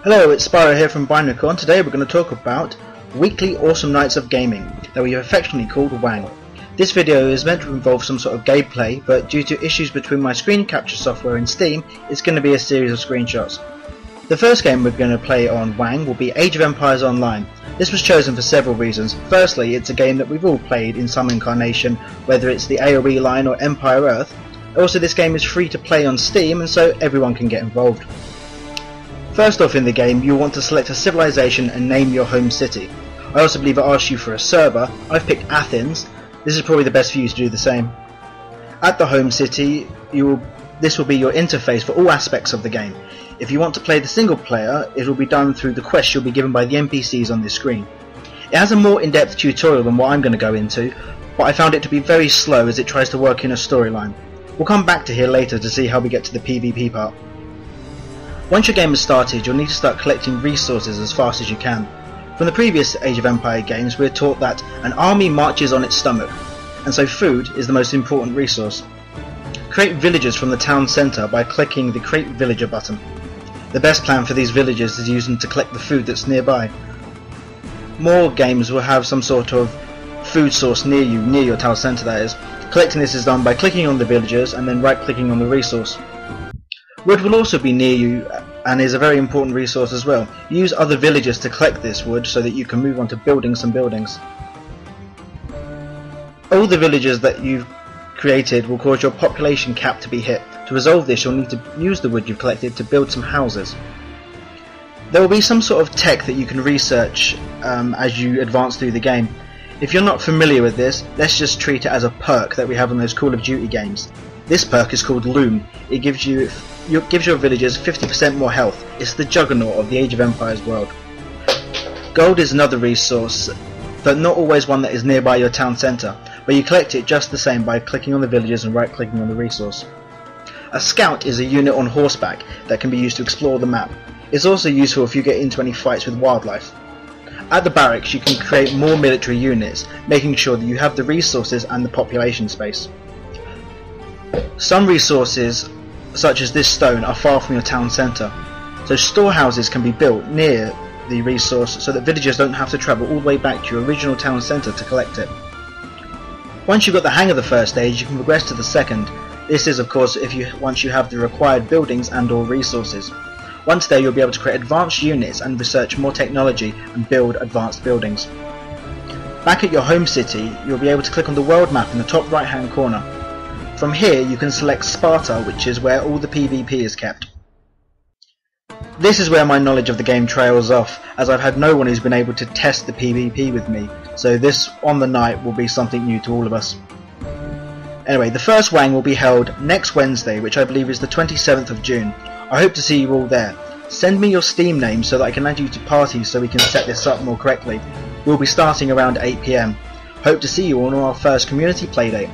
Hello, it's Spyro here from Binary. Today we're going to talk about weekly awesome nights of gaming that we have affectionately called WANG. This video is meant to involve some sort of gameplay, but due to issues between my screen capture software and Steam, it's going to be a series of screenshots. The first game we're going to play on WANG will be Age of Empires Online. This was chosen for several reasons. Firstly, it's a game that we've all played in some incarnation, whether it's the AoE line or Empire Earth. Also, this game is free to play on Steam, and so everyone can get involved. First off in the game, you'll want to select a civilization and name your home city. I also believe it asks you for a server. I've picked Athens. This is probably the best for you to do the same. At the home city, this will be your interface for all aspects of the game. If you want to play the single player, it will be done through the quests you'll be given by the NPCs on this screen. It has a more in-depth tutorial than what I'm going to go into, but I found it to be very slow as it tries to work in a storyline. We'll come back to here later to see how we get to the PvP part. Once your game has started, you'll need to start collecting resources as fast as you can. From the previous Age of Empires games, we're taught that an army marches on its stomach, and so food is the most important resource. Create villagers from the town centre by clicking the Create Villager button. The best plan for these villagers is using to collect the food that's nearby. More games will have some sort of food source near you, near your town centre that is. Collecting this is done by clicking on the villagers and then right clicking on the resource. Wood will also be near you and is a very important resource as well. Use other villagers to collect this wood so that you can move on to building some buildings. All the villagers that you've created will cause your population cap to be hit. To resolve this, you'll need to use the wood you've collected to build some houses. There will be some sort of tech that you can research as you advance through the game. If you're not familiar with this, let's just treat it as a perk that we have in those Call of Duty games. This perk is called Loom. It gives your villagers 50% more health. It's the juggernaut of the Age of Empires world. Gold is another resource, but not always one that is nearby your town centre, but you collect it just the same by clicking on the villagers and right clicking on the resource. A scout is a unit on horseback that can be used to explore the map. It's also useful if you get into any fights with wildlife. At the barracks you can create more military units, making sure that you have the resources and the population space. Some resources, such as this stone, are far from your town centre, so storehouses can be built near the resource so that villagers don't have to travel all the way back to your original town centre to collect it. Once you've got the hang of the first stage, you can progress to the second. This is of course once you have the required buildings and or resources. Once there, you'll be able to create advanced units and research more technology and build advanced buildings. Back at your home city, you'll be able to click on the world map in the top right hand corner. From here you can select Sparta, which is where all the PvP is kept. This is where my knowledge of the game trails off, as I've had no one who's been able to test the PvP with me, so this on the night will be something new to all of us. Anyway, the first WANG will be held next Wednesday, which I believe is the 27th of June. I hope to see you all there. Send me your Steam name so that I can add you to parties so we can set this up more correctly. We'll be starting around 8 PM. Hope to see you on our first community playdate.